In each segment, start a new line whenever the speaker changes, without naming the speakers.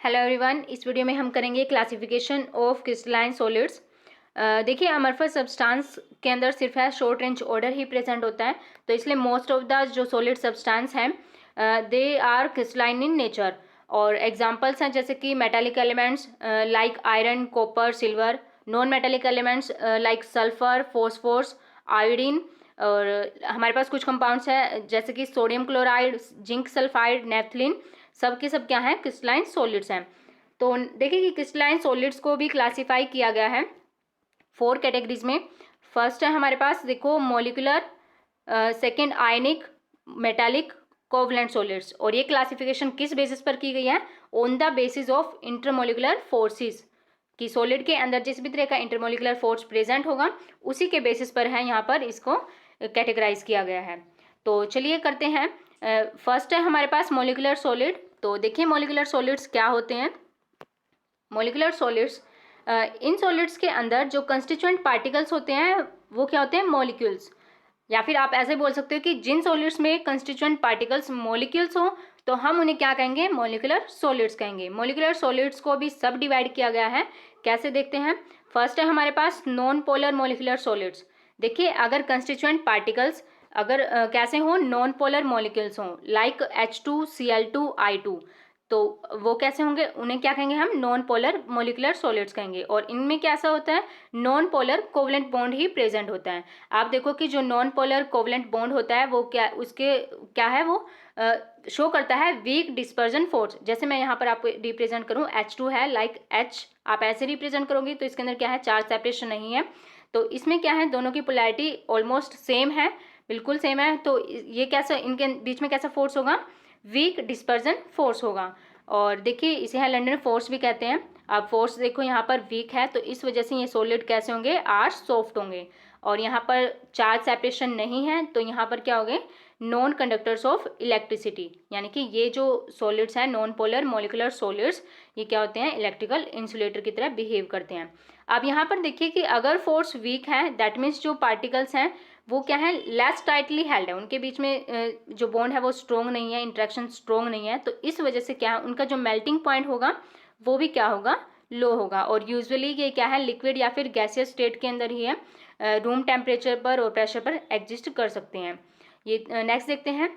Hello everyone, इस video में हम करेंगे क्लासिफिकेशन ऑफ क्रिस्टलाइन सॉलिड्स। देखिए, अमरफस सब्सटेंस के अंदर सिर्फ है शॉर्ट रेंज ऑर्डर ही प्रेजेंट होता है, तो इसलिए मोस्ट ऑफ द जो सॉलिड सब्सटेंस हैं they are crystalline in nature. और एग्जांपल्स हैं जैसे कि metallic elements like iron, copper, silver. Non metallic elements like sulphur, phosphorus, iodine. और हमारे पास कुछ कंपाउंड्स हैं जैसे कि sodium chloride, zinc sulphide, naphthalene. सब के सब क्या हैं? क्रिस्टलाइन सॉलिड्स हैं। तो देखिए कि क्रिस्टलाइन सॉलिड्स को भी क्लासिफाई किया गया है 4 कैटेगरीज में। फर्स्ट है हमारे पास, देखो, मॉलिक्यूलर, सेकंड आयनिक, मेटालिक, कोवलेंट सॉलिड्स। और ये क्लासिफिकेशन किस बेसिस पर की गई है? On the basis of intermolecular forces, कि सॉलिड के अंदर जिस भी तरह का इंटरमोलिकुलर फोर्स प्रेजेंट होगा उसी के बेसिस पर है यहाँ पर इसको कैटेगराइज किया गया है। तो चलिए करते हैं। फर्स्ट है हमारे पास मॉलिक्यूलर सॉलिड। तो देखिए मॉलिक्यूलर सॉलिड्स क्या होते हैं। मॉलिक्यूलर सॉलिड्स, इन सॉलिड्स के अंदर जो कंस्टिट्यूएंट पार्टिकल्स होते हैं वो क्या होते हैं? मॉलिक्यूल्स। या फिर आप ऐसे बोल सकते हो कि जिन सॉलिड्स में कंस्टिट्यूएंट पार्टिकल्स मॉलिक्यूल्स हो तो हम उन्हें क्या कहेंगे? मॉलिक्यूलर सॉलिड्स कहेंगे। मॉलिक्यूलर सॉलिड्स को भी सब डिवाइड किया गया है। कैसे देखते हैं? फर्स्ट है हमारे पास नॉन पोलर मॉलिक्यूलर सॉलिड्स। देखिए, अगर कंस्टिट्यूएंट पार्टिकल्स अगर कैसे हो? नॉन पोलर मॉलिक्यूल्स हों, लाइक H2Cl2I2, तो वो कैसे होंगे? उन्हें क्या कहेंगे हम? नॉन पोलर मॉलिक्यूलर सॉलिड्स कहेंगे। और इनमें कैसा होता है? नॉन पोलर कोवलेंट बॉन्ड ही प्रेजेंट होता है। आप देखो कि जो नॉन पोलर कोवलेंट बॉन्ड होता है वो क्या, उसके क्या है, वो शो करता है वीक डिस्पर्जन फोर्स। जैसे मैं यहाँ पर आपको रिप्रेजेंट करूँ, H2 है, लाइक H, आप ऐसे रिप्रेजेंट करोगे तो इसके अंदर क्या है? चार्ज सेपरेशन नहीं है। तो इसमें क्या है? दोनों की पोलैरिटी ऑलमोस्ट सेम है, बिल्कुल सेम है। तो ये कैसा, इनके बीच में कैसा फोर्स होगा? वीक डिस्पर्जन फोर्स होगा। और देखिए इसे है लंडन फोर्स भी कहते हैं। अब फोर्स देखो यहाँ पर वीक है तो इस वजह से ये सॉलिड कैसे होंगे? आर सॉफ्ट होंगे। और यहाँ पर चार्ज सेपरेशन नहीं है तो यहाँ पर क्या होंगे? Non conductors of electricity. यानी कि ये जो सॉलिड्स हैं, नॉन पोलर मॉलिक्यूलर सॉलिड्स, ये क्या होते हैं? इलेक्ट्रिकल इंसुलेटर की तरह बिहेव करते हैं। अब यहाँ पर देखिए कि अगर फोर्स वीक है दैट मीन्स जो पार्टिकल्स हैं वो क्या है? लेस टाइटली हेल्ड है, उनके बीच में जो बॉन्ड है वो स्ट्रोंग नहीं है, इंट्रैक्शन स्ट्रोंग नहीं है। तो इस वजह से क्या है? उनका जो मेल्टिंग पॉइंट होगा वो भी क्या होगा? लो होगा। और यूजुअली ये क्या है? लिक्विड या फिर गैसियस स्टेट के अंदर ही है, रूम टेम्परेचर पर और प्रेशर पर एग्जिस्ट कर सकते हैं। ये नेक्स्ट देखते हैं।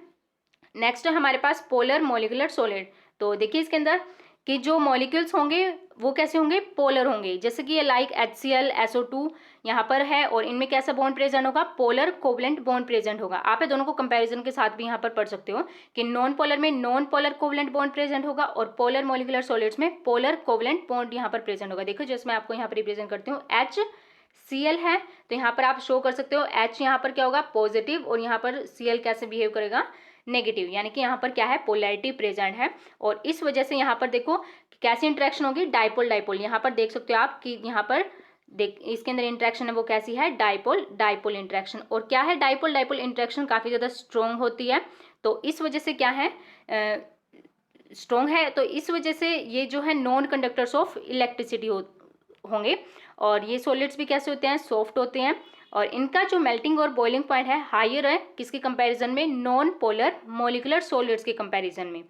नेक्स्ट है हमारे पास पोलर मॉलिक्यूलर सॉलिड। तो देखिए इसके अंदर कि जो मॉलिक्यूल्स होंगे वो कैसे होंगे? पोलर होंगे। जैसे कि ये लाइक HCl, SO2 यहाँ पर है और इनमें कैसा बॉन्ड प्रेजेंट होगा? पोलर कोवलेंट बॉन्ड प्रेजेंट होगा। आप ये दोनों को कंपैरिजन के साथ भी यहाँ पर पढ़ सकते हो कि नॉन पोलर में non polar covalent bond present होगा और पोलर मॉलिक्यूलर सॉलिड्स में पोलर कोवलेंट बॉन्ड यहाँ पर प्रेजेंट होगा। देखो जैसे मैं आपको यहाँ पर रिप्रेजेंट करती हूँ, HCl है तो यहाँ पर आप शो कर सकते हो H यहाँ पर क्या होगा? पॉजिटिव, और यहाँ पर Cl कैसे बिहेव करेगा? नेगेटिव। यानी कि यहाँ पर क्या है? पोलैरिटी प्रेजेंट है। और इस वजह से यहाँ पर देखो कैसी इंटरेक्शन होगी? Dipole dipole. यहाँ पर देख सकते हो आप कि यहाँ पर देख इसके अंदर इंटरेक्शन है वो कैसी है? Dipole dipole interaction. और क्या है? डाइपोल डाइपोल इंटरेक्शन काफ़ी ज़्यादा स्ट्रॉन्ग होती है। तो इस वजह से क्या है? स्ट्रॉन्ग है तो इस वजह से ये जो है नॉन कंडक्टर्स ऑफ इलेक्ट्रिसिटी होंगे। और ये सॉलिड्स भी कैसे होते हैं? सॉफ्ट होते हैं। और इनका जो मेल्टिंग और बॉइलिंग पॉइंट है हायर है किसके कंपैरिजन में? नॉन पोलर मॉलिक्यूलर सॉलिड्स के कंपैरिजन में।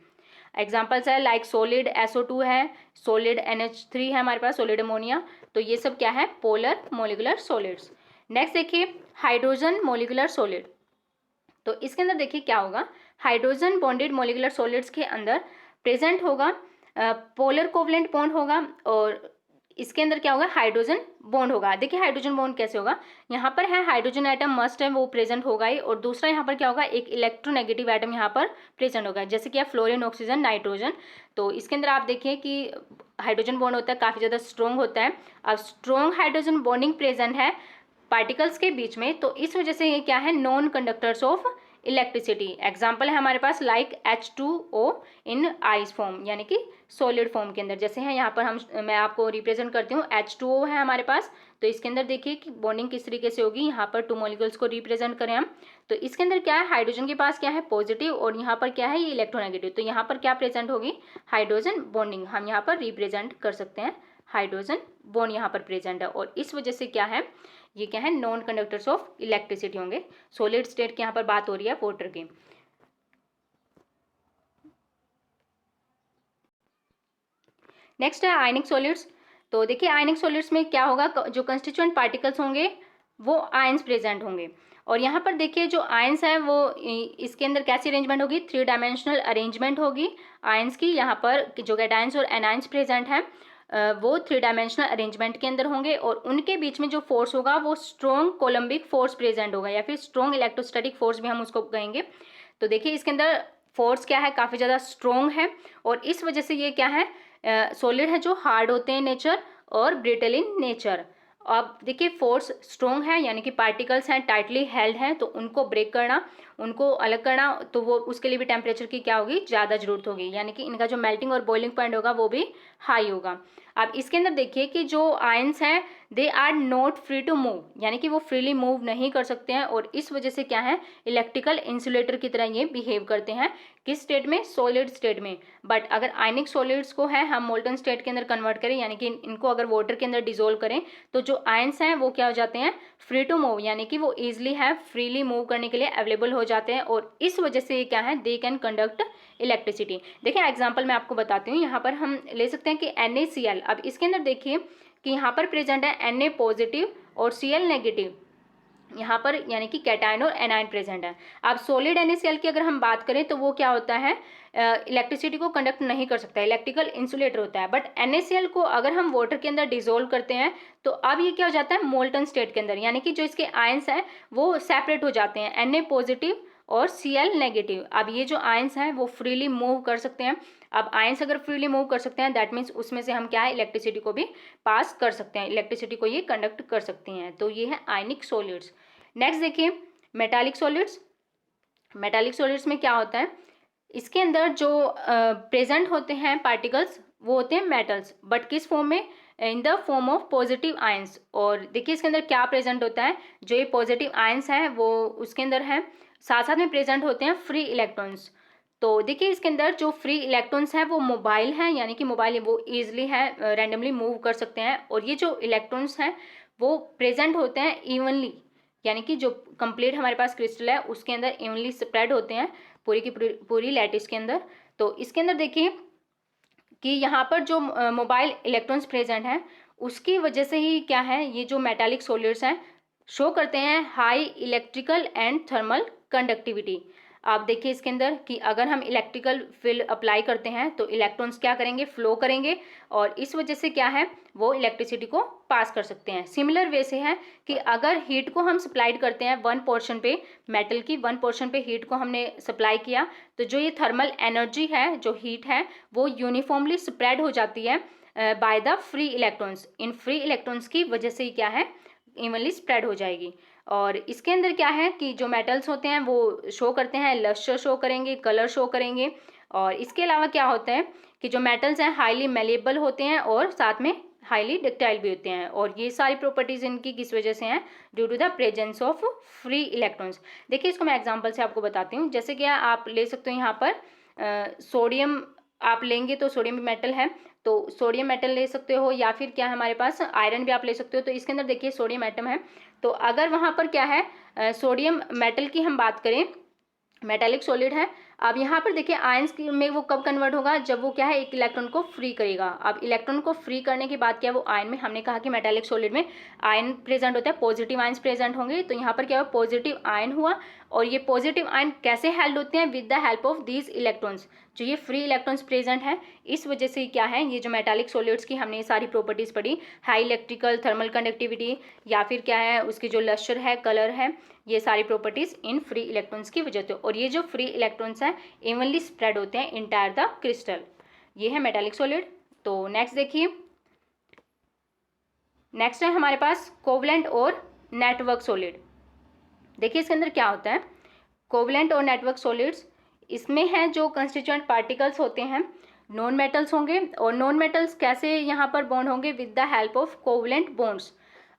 एग्जांपल्स है लाइक सॉलिड SO2 है, सॉलिड NH3 है हमारे पास, सॉलिड अमोनिया। तो ये सब क्या है? Polar molecular solids. नेक्स्ट देखिए हाइड्रोजन मॉलिक्यूलर सॉलिड। तो इसके अंदर देखिए क्या होगा? हाइड्रोजन बॉन्डेड मॉलिक्यूलर सॉलिड्स के अंदर प्रेजेंट होगा पोलर कोवलेंट बॉन्ड होगा। और इसके अंदर क्या होगा? हाइड्रोजन बॉन्ड होगा। देखिए हाइड्रोजन बॉन्ड कैसे होगा? यहाँ पर है हाइड्रोजन एटम मस्ट है वो प्रेजेंट होगा ही, और दूसरा यहाँ पर क्या होगा? एक इलेक्ट्रोनेगेटिव एटम यहाँ पर प्रेजेंट होगा, जैसे कि फ्लोरीन, ऑक्सीजन, नाइट्रोजन। तो इसके अंदर आप देखिए कि हाइड्रोजन बॉन्ड होता है काफ़ी ज़्यादा स्ट्रॉन्ग होता है। अब स्ट्रॉन्ग हाइड्रोजन बॉन्डिंग प्रेजेंट है पार्टिकल्स के बीच में, तो इस वजह से ये क्या है? Non conductors of electricity. Example है हमारे पास लाइक H2O इन आइस फॉर्म, यानी कि सॉलिड फॉर्म के अंदर। जैसे है यहाँ पर मैं आपको रिप्रेजेंट करती हूँ, H2O है हमारे पास। तो इसके अंदर देखिए कि बॉन्डिंग किस तरीके से होगी। यहाँ पर 2 मॉलिक्यूल्स को रिप्रेजेंट करें हम, तो इसके अंदर क्या है? हाइड्रोजन के पास क्या है? पॉजिटिव, और यहाँ पर क्या है? ये इलेक्ट्रोनेगेटिव। तो यहाँ पर क्या प्रेजेंट होगी? हाइड्रोजन बॉन्डिंग हम यहाँ पर रिप्रेजेंट कर सकते हैं। हाइड्रोजन बॉन्ड यहाँ पर प्रेजेंट है और इस वजह से क्या है? ये क्या है? नॉन कंडक्टर्स ऑफ इलेक्ट्रिसिटी होंगे। सॉलिड स्टेट की यहाँ पर बात हो रही है वाटर की। नेक्स्ट है आयनिक सॉलिड्स। तो देखिए आयनिक सॉलिड्स में क्या होगा, जो कंस्टिट्यूएंट पार्टिकल्स होंगे वो आयंस प्रेजेंट होंगे। और यहाँ पर देखिए जो आयंस है वो इसके अंदर कैसी अरेंजमेंट होगी, 3 डायमेंशनल अरेंजमेंट होगी आयंस की। यहाँ पर जो कैटायंस और एनायंस प्रेजेंट हैं वो 3 डायमेंशनल अरेंजमेंट के अंदर होंगे, और उनके बीच में जो फोर्स होगा वो स्ट्रॉन्ग कोलम्बिक फोर्स प्रेजेंट होगा, या फिर स्ट्रॉन्ग इलेक्ट्रोस्टैटिक फोर्स भी हम उसको कहेंगे। तो देखिए इसके अंदर फोर्स क्या है, काफ़ी ज़्यादा स्ट्रॉन्ग है, और इस वजह से ये क्या है, सॉलिड है जो हार्ड होते हैं नेचर और ब्रिटल इन नेचर। अब देखिए फोर्स स्ट्रॉन्ग है, यानी कि पार्टिकल्स हैं टाइटली हेल्ड हैं, तो उनको ब्रेक करना, उनको अलग करना, तो वो उसके लिए भी टेम्परेचर की क्या होगी, ज़्यादा जरूरत होगी, यानी कि इनका जो मेल्टिंग और बॉइलिंग पॉइंट होगा वो भी हाई होगा। अब इसके अंदर देखिए कि जो आयंस हैं they are not free to move, यानी कि वो फ्रीली मूव नहीं कर सकते हैं, और इस वजह से क्या है, इलेक्ट्रिकल इंसुलेटर की तरह ये बिहेव करते हैं। किस स्टेट में, सॉलिड स्टेट में। बट अगर आयनिक सॉलिड्स को है हम मोल्टन स्टेट के अंदर कन्वर्ट करें, यानी कि इनको अगर वाटर के अंदर डिजोल्व करें, तो जो आयंस हैं वो क्या हो जाते हैं, फ्री टू मूव, यानी कि वो ईजिली है, फ्रीली मूव करने के लिए अवेलेबल हो जाते हैं, और इस वजह से क्या है, दे कैन कंडक्ट इलेक्ट्रिसिटी। देखिए एग्जाम्पल मैं आपको बताती हूँ, यहाँ पर हम ले सकते हैं कि NaCl। अब इसके अंदर देखिए कि यहाँ पर प्रेजेंट है Na पॉजिटिव और Cl नेगेटिव, यहाँ पर यानी कि कैटायन और एनायन प्रेजेंट है। अब सॉलिड NaCl की अगर हम बात करें तो वो क्या होता है, इलेक्ट्रिसिटी को कंडक्ट नहीं कर सकता, इलेक्ट्रिकल इंसुलेटर होता है। बट NaCl को अगर हम वाटर के अंदर डिजोल्व करते हैं तो अब ये क्या हो जाता है, मोल्टन स्टेट के अंदर, यानी कि जो इसके आयंस हैं वो सेपरेट हो जाते हैं, Na पॉजिटिव और Cl नेगेटिव। अब ये जो आयंस हैं वो फ्रीली मूव कर सकते हैं। अब आयंस अगर फ्रीली मूव कर सकते हैं दैट मीन्स उसमें से हम क्या है, इलेक्ट्रिसिटी को भी पास कर सकते हैं, इलेक्ट्रिसिटी को ये कंडक्ट कर सकती हैं। तो ये है आयनिक सॉलिड्स। नेक्स्ट देखिए मेटालिक सॉलिड्स। मेटालिक सॉलिड्स में क्या होता है, इसके अंदर जो प्रेजेंट होते हैं पार्टिकल्स वो होते हैं मेटल्स, बट किस फॉर्म में, in the form of positive ions. और देखिए इसके अंदर क्या प्रेजेंट होता है, जो ये पॉजिटिव आयंस हैं वो उसके अंदर है, साथ साथ में प्रेजेंट होते हैं फ्री इलेक्ट्रॉन्स। तो देखिए इसके अंदर जो फ्री इलेक्ट्रॉन्स हैं वो मोबाइल हैं, यानी कि मोबाइल वो ईजिली है, रैंडमली मूव कर सकते हैं, और ये जो इलेक्ट्रॉन्स हैं वो प्रेजेंट होते हैं इवनली, यानी कि जो कंप्लीट हमारे पास क्रिस्टल है उसके अंदर इवनली स्प्रेड होते हैं पूरी की पूरी लैटिस के अंदर। तो इसके अंदर देखिए कि यहाँ पर जो मोबाइल इलेक्ट्रॉन्स प्रेजेंट हैं उसकी वजह से ही क्या है, ये जो मेटालिक सॉलिड्स हैं शो करते हैं high electrical and thermal conductivity. आप देखिए इसके अंदर कि अगर हम इलेक्ट्रिकल फील्ड अप्लाई करते हैं तो इलेक्ट्रॉन्स क्या करेंगे, फ्लो करेंगे, और इस वजह से क्या है, वो इलेक्ट्रिसिटी को पास कर सकते हैं। सिमिलर वे से है कि अगर हीट को हम सप्लाइड करते हैं वन पोर्शन पे, मेटल की वन पोर्शन पे हीट को हमने सप्लाई किया, तो जो ये थर्मल एनर्जी है, जो हीट है, वो यूनिफॉर्मली स्प्रेड हो जाती है by the free electrons. In free electrons की वजह से क्या है, इवनली स्प्रेड हो जाएगी। और इसके अंदर क्या है कि जो मेटल्स होते हैं वो शो करते हैं, लस्टर शो करेंगे, कलर शो करेंगे, और इसके अलावा क्या होता है कि जो मेटल्स हैं हाईली मेलेबल होते हैं और साथ में हाईली डक्टाइल भी होते हैं, और ये सारी प्रॉपर्टीज इनकी किस वजह से हैं, due to the presence of free electrons. देखिए इसको मैं एग्जांपल से आपको बताती हूँ, जैसे कि आप ले सकते हो यहाँ पर सोडियम आप लेंगे तो सोडियम भी मेटल है, तो सोडियम मेटल ले सकते हो, या फिर क्या है हमारे पास आयरन भी आप ले सकते हो। तो इसके अंदर देखिए सोडियम एटम है, तो अगर वहाँ पर क्या है सोडियम मेटल की हम बात करें, मेटालिक सॉलिड है, अब यहाँ पर देखिए आयंस में वो कब कन्वर्ट होगा, जब वो क्या है एक इलेक्ट्रॉन को फ्री करेगा। अब इलेक्ट्रॉन को फ्री करने के बाद क्या वो आयन में, हमने कहा कि मेटालिक सॉलिड में आयन प्रेजेंट होता है, पॉजिटिव आयंस प्रेजेंट होंगे, तो यहाँ पर क्या हुआ, पॉजिटिव आयन हुआ, और ये पॉजिटिव आयन कैसे हेल्ड होते हैं, with the help of these electrons, जो ये फ्री इलेक्ट्रॉन्स प्रेजेंट है। इस वजह से क्या है, ये जो मेटालिक सॉलिड्स की हमने ये सारी प्रॉपर्टीज पढ़ी, हाई इलेक्ट्रिकल थर्मल कंडक्टिविटी, या फिर क्या है उसकी जो लस्टर है, कलर है, ये सारी प्रॉपर्टीज इन फ्री इलेक्ट्रॉन्स की वजह से। और ये जो फ्री इलेक्ट्रॉन्स हैं इवनली स्प्रेड होते हैं इंटायर द क्रिस्टल। ये है मेटालिक सॉलिड। तो नेक्स्ट देखिए, नेक्स्ट है हमारे पास कोवलेंट और नेटवर्क सॉलिड। देखिए इसके अंदर क्या होता है, कोवलेंट और नेटवर्क सॉलिड्स, इसमें है जो कंस्टिट्यूएंट पार्टिकल्स होते हैं नॉन मेटल्स होंगे, और नॉन मेटल्स कैसे यहाँ पर बॉन्ड होंगे, with the help of covalent bonds.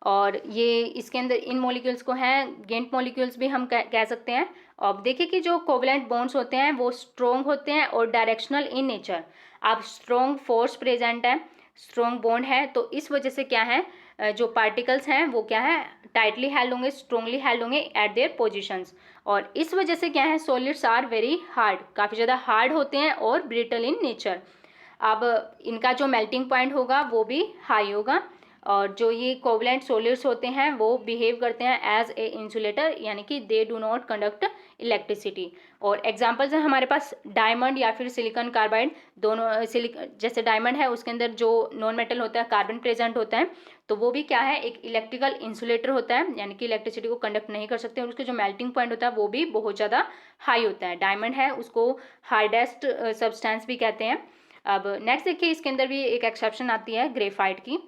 और ये इसके अंदर इन मॉलिक्यूल्स को हैं गेंट मॉलिक्यूल्स भी हम कह सकते हैं। अब देखिए कि जो कोवलेंट बॉन्ड्स होते हैं वो स्ट्रॉन्ग होते हैं और डायरेक्शनल इन नेचर। अब स्ट्रॉन्ग फोर्स प्रेजेंट है, स्ट्रॉन्ग बॉन्ड है, तो इस वजह से क्या है जो पार्टिकल्स हैं वो क्या है टाइटली हेल्ड होंगे, स्ट्रॉन्गली हेल्ड होंगे एट देयर पोजिशंस। और इस वजह से क्या है सॉलिड्स आर वेरी हार्ड, काफ़ी ज़्यादा हार्ड होते हैं और ब्रिटल इन नेचर। अब इनका जो मेल्टिंग पॉइंट होगा वो भी हाई होगा, और जो ये कोवलेंट सॉलिड्स होते हैं वो बिहेव करते हैं एज ए इंसुलेटर, यानी कि they do not conduct electricity. और एग्जांपल्स हैं हमारे पास डायमंड या फिर सिलिकॉन कार्बाइड, दोनों जैसे डायमंड है उसके अंदर जो नॉन मेटल होता है कार्बन प्रेजेंट होता है, तो वो भी क्या है, एक इलेक्ट्रिकल इंसुलेटर होता है, यानी कि इलेक्ट्रिसिटी को कंडक्ट नहीं कर सकते, और उसके जो मेल्टिंग पॉइंट होता है वो भी बहुत ज़्यादा हाई होता है। डायमंड है उसको हार्डेस्ट सब्सटेंस भी कहते हैं। अब नेक्स्ट देखिए, इसके अंदर भी एक एक्सेप्शन आती है ग्रेफाइट की।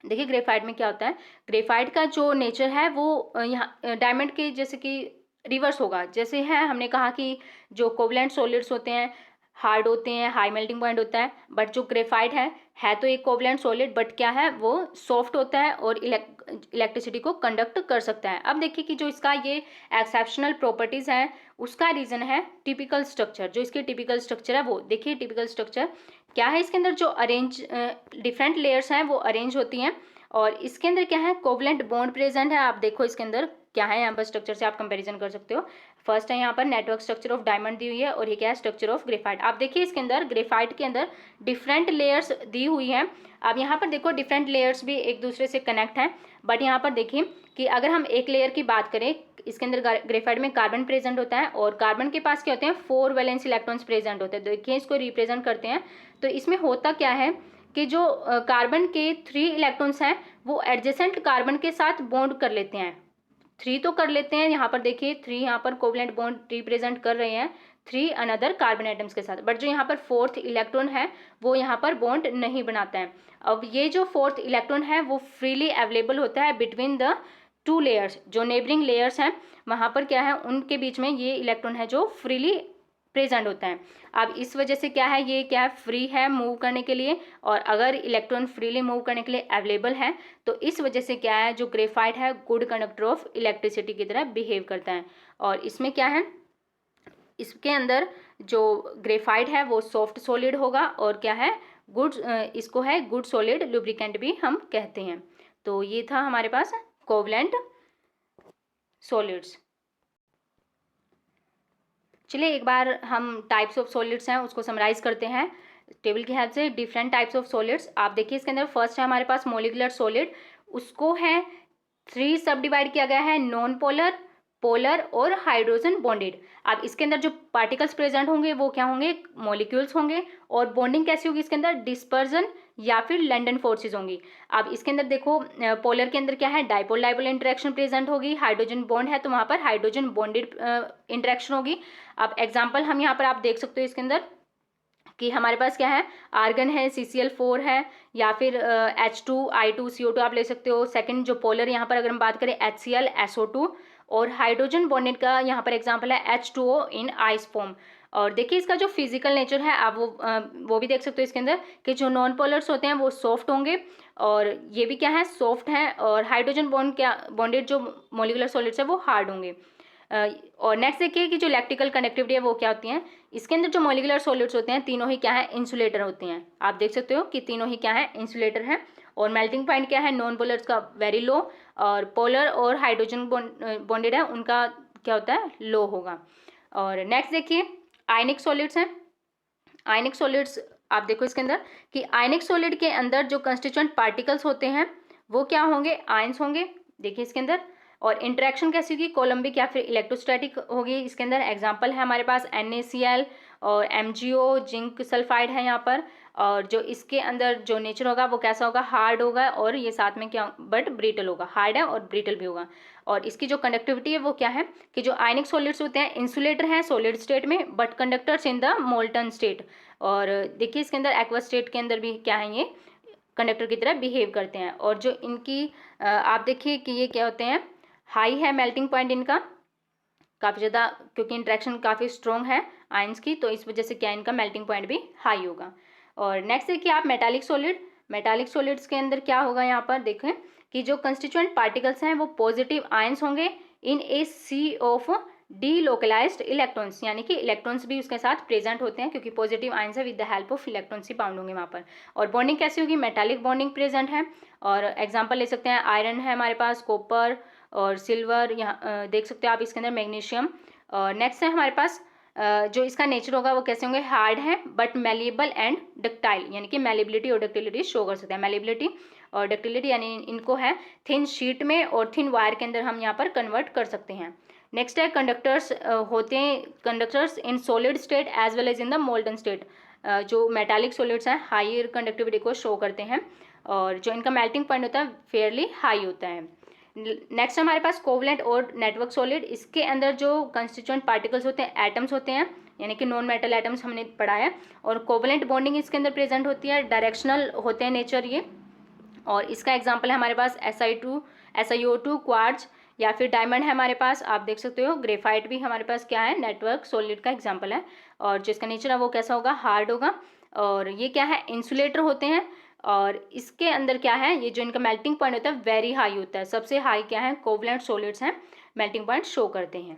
देखिए ग्रेफाइट में क्या होता है, ग्रेफाइट का जो नेचर है वो यहाँ डायमंड के जैसे कि रिवर्स होगा। जैसे है हमने कहा कि जो कोवलेंट सॉलिड्स होते हैं हार्ड होते हैं, हाई मेल्टिंग पॉइंट होता है, बट जो ग्रेफाइट है तो एक कोवलेंट सॉलिड, बट क्या है वो सॉफ्ट होता है और इलेक्ट्रिसिटी को कंडक्ट कर सकता है। अब देखिए कि जो इसका ये एक्सेप्शनल प्रॉपर्टीज़ है उसका रीज़न है टिपिकल स्ट्रक्चर। जो इसके टिपिकल स्ट्रक्चर है वो देखिए, टिपिकल स्ट्रक्चर क्या है, इसके अंदर जो अरेंज डिफरेंट लेयर्स हैं वो अरेंज होती हैं, और इसके अंदर क्या है, कोवलेंट बॉन्ड प्रेजेंट है। आप देखो इसके अंदर क्या है, यहाँ पर स्ट्रक्चर से आप कंपैरिजन कर सकते हो। फर्स्ट है यहाँ पर नेटवर्क स्ट्रक्चर ऑफ डायमंड दी हुई है, और ये क्या है, स्ट्रक्चर ऑफ ग्रेफाइट। आप देखिए इसके अंदर ग्रेफाइट के अंदर डिफरेंट लेयर्स दी हुई हैं। अब यहाँ पर देखो डिफरेंट लेयर्स भी एक दूसरे से कनेक्ट हैं, बट यहाँ पर देखिए कि अगर हम एक लेयर की बात करें, इसके अंदर ग्रेफाइट में कार्बन प्रेजेंट होता है, और कार्बन के पास क्या होते हैं, 4 वैलेंस इलेक्ट्रॉन्स प्रेजेंट होते हैं। देखिए इसको रिप्रेजेंट करते हैं, तो इसमें होता क्या है कि जो कार्बन के 3 इलेक्ट्रॉन्स हैं वो एडजेसेंट कार्बन के साथ बॉन्ड कर लेते हैं। 3 तो कर लेते हैं, यहाँ पर देखिए 3 यहाँ पर कोवलेंट बॉन्ड रिप्रेजेंट कर रहे हैं 3 अनदर कार्बन एटम्स के साथ, बट जो यहाँ पर 4th इलेक्ट्रॉन है वो यहाँ पर बॉन्ड नहीं बनाता है। अब ये जो 4th इलेक्ट्रॉन है वो फ्रीली अवेलेबल होता है बिटवीन द 2 लेयर्स। जो नेबरिंग लेयर्स हैं वहाँ पर क्या है, उनके बीच में ये इलेक्ट्रॉन है जो फ्रीली प्रेजेंट होता है। अब इस वजह से क्या है, ये क्या है, फ्री है मूव करने के लिए, और अगर इलेक्ट्रॉन फ्रीली मूव करने के लिए अवेलेबल है तो इस वजह से क्या है, जो ग्रेफाइट है गुड कंडक्टर ऑफ इलेक्ट्रिसिटी की तरह बिहेव करता है। और इसमें क्या है, इसके अंदर जो ग्रेफाइट है वो सॉफ्ट सॉलिड होगा, और क्या है, गुड, इसको है गुड सॉलिड लुब्रिकेंट भी हम कहते हैं। तो ये था हमारे पास कोवलेंट सॉलिड्स। चलिए एक बार हम टाइप्स ऑफ सॉलिड्स हैं उसको समराइज करते हैं टेबल की हेल्प से। डिफरेंट टाइप्स ऑफ सॉलिड्स, आप देखिए इसके अंदर फर्स्ट है हमारे पास मोलिकुलर सॉलिड, उसको है 3 सब डिवाइड किया गया है, नॉन पोलर, पोलर और हाइड्रोजन बॉन्डेड। अब इसके अंदर जो पार्टिकल्स प्रेजेंट होंगे वो क्या होंगे, मॉलिक्यूल्स होंगे, और बॉन्डिंग कैसी होगी, इसके अंदर डिस्पर्जन या फिर लंडन फोर्सेज होंगी। अब इसके अंदर देखो पोलर के अंदर क्या है, डाइपोल डाइपोल इंटरेक्शन प्रेजेंट होगी, हाइड्रोजन बॉन्ड है तो वहाँ पर हाइड्रोजन बॉन्डेड इंटरेक्शन होगी। अब एग्जाम्पल हम यहाँ पर आप देख सकते हो इसके अंदर कि हमारे पास क्या है, आर्गन है, CCl4 है, या फिर H2I2CO2 आप ले सकते हो। सेकंड जो पोलर यहाँ पर अगर हम बात करें HCl SO2, और हाइड्रोजन बॉन्डेड का यहाँ पर एग्जांपल है H2O इन आइस फॉर्म। और देखिए इसका जो फिजिकल नेचर है आप वो भी देख सकते हो इसके अंदर कि जो नॉन पोलर्स होते हैं वो सॉफ्ट होंगे, और ये भी क्या है, सॉफ्ट हैं, और हाइड्रोजन बॉन्डेड जो मोलिकुलर सॉलिड्स है वो हार्ड होंगे। और नेक्स्ट देखिए कि जो इलेक्ट्रिकल कनेक्टिविटी है वो क्या होती है, इसके अंदर जो मोलिकुलर सॉलिड्स होते हैं तीनों ही क्या है, इंसुलेटर होते हैं। आप देख सकते हो कि तीनों ही क्या है, इंसुलेटर हैं। और मेल्टिंग पॉइंट क्या है, नॉन पोलर्स का वेरी लो, और पोलर और हाइड्रोजन बॉन्डेड है उनका क्या होता है, लो होगा। और नेक्स्ट देखिए आयनिक सॉलिड्स हैं। आयनिक सॉलिड्स आप देखो इसके अंदर कि आयनिक सॉलिड के अंदर जो कंस्टिट्यूएंट पार्टिकल्स होते हैं वो क्या होंगे, आयंस होंगे। देखिए इसके अंदर, और इंटरेक्शन कैसी होगी, कोलम्बिक या फिर इलेक्ट्रोस्टैटिक होगी। इसके अंदर एग्जांपल है हमारे पास NaCl और MgO, जिंक सल्फाइड है यहाँ पर। और जो इसके अंदर जो नेचर होगा वो कैसा होगा, हार्ड होगा, और ये साथ में क्या, बट ब्रिटल होगा, हार्ड है और ब्रिटल भी होगा। और इसकी जो कंडक्टिविटी है वो क्या है कि जो आयनिक सॉलिड्स होते हैं इंसुलेटर हैं सॉलिड स्टेट में, but conductors in the molten state. और देखिए इसके अंदर एक्वस स्टेट के अंदर भी क्या है, ये कंडक्टर की तरह बिहेव करते हैं। और जो इनकी आप देखिए कि ये क्या होते हैं, हाई है मेल्टिंग पॉइंट इनका काफ़ी ज़्यादा, क्योंकि इंट्रैक्शन काफ़ी स्ट्रॉन्ग है आयंस की, तो इस वजह से क्या इनका मेल्टिंग पॉइंट भी हाई होगा। और नेक्स्ट देखिए आप मेटालिक सॉलिड। मेटालिक सॉलिड्स के अंदर क्या होगा, यहाँ पर देखें कि जो कंस्टिट्यूएंट पार्टिकल्स हैं वो पॉजिटिव आयंस होंगे इन ए सी ऑफ डीलोकलाइज्ड इलेक्ट्रॉन्स, यानी कि इलेक्ट्रॉन्स भी उसके साथ प्रेजेंट होते हैं क्योंकि पॉजिटिव आयंस है, with the help of electrons he bound होंगे वहाँ पर। और बॉन्डिंग कैसी होगी, मेटालिक बॉन्डिंग प्रेजेंट है। और एग्जाम्पल ले सकते हैं, आयरन है हमारे पास, कॉपर और सिल्वर, यहाँ देख सकते हो आप इसके अंदर मैग्नीशियम। और नेक्स्ट है हमारे पास जो इसका नेचर होगा वो कैसे होंगे, हार्ड है बट मेलिएबल एंड डक्टाइल, यानी कि मेलिबिलिटी और डक्टिलिटी शो कर सकते हैं। मेलिबिलिटी और डक्टिलिटी यानी इनको है थिन शीट में और थिन वायर के अंदर हम यहाँ पर कन्वर्ट कर सकते हैं। नेक्स्ट है कंडक्टर्स होते हैं, conductors in solid state as well as in the molten state. जो मेटालिक सॉलिड्स हैं हायर कंडक्टिविटी को शो करते हैं और जो इनका मेल्टिंग पॉइंट होता है फेयरली हाई होता है। नेक्स्ट हमारे पास कोवलेंट और नेटवर्क सॉलिड, इसके अंदर जो कंस्टिट्यूएंट पार्टिकल्स होते हैं एटम्स होते हैं, यानी कि नॉन मेटल एटम्स हमने पढ़ा है, और कोवलेंट बॉन्डिंग इसके अंदर प्रेजेंट होती है, डायरेक्शनल होते हैं नेचर ये। और इसका एग्जांपल है हमारे पास SiO2 क्वार्ट्ज या फिर डायमंड है हमारे पास, आप देख सकते हो। ग्रेफाइट भी हमारे पास क्या है, नेटवर्क सॉलिड का एग्जांपल है, और जिसका नेचर है वो कैसा होगा, हार्ड होगा। और ये क्या है, इंसुलेटर होते हैं, और इसके अंदर क्या है, ये जो इनका मेल्टिंग पॉइंट होता है वेरी हाई होता है। सबसे हाई क्या है, कोवलेंट सॉलिड्स हैं, मेल्टिंग पॉइंट शो करते हैं।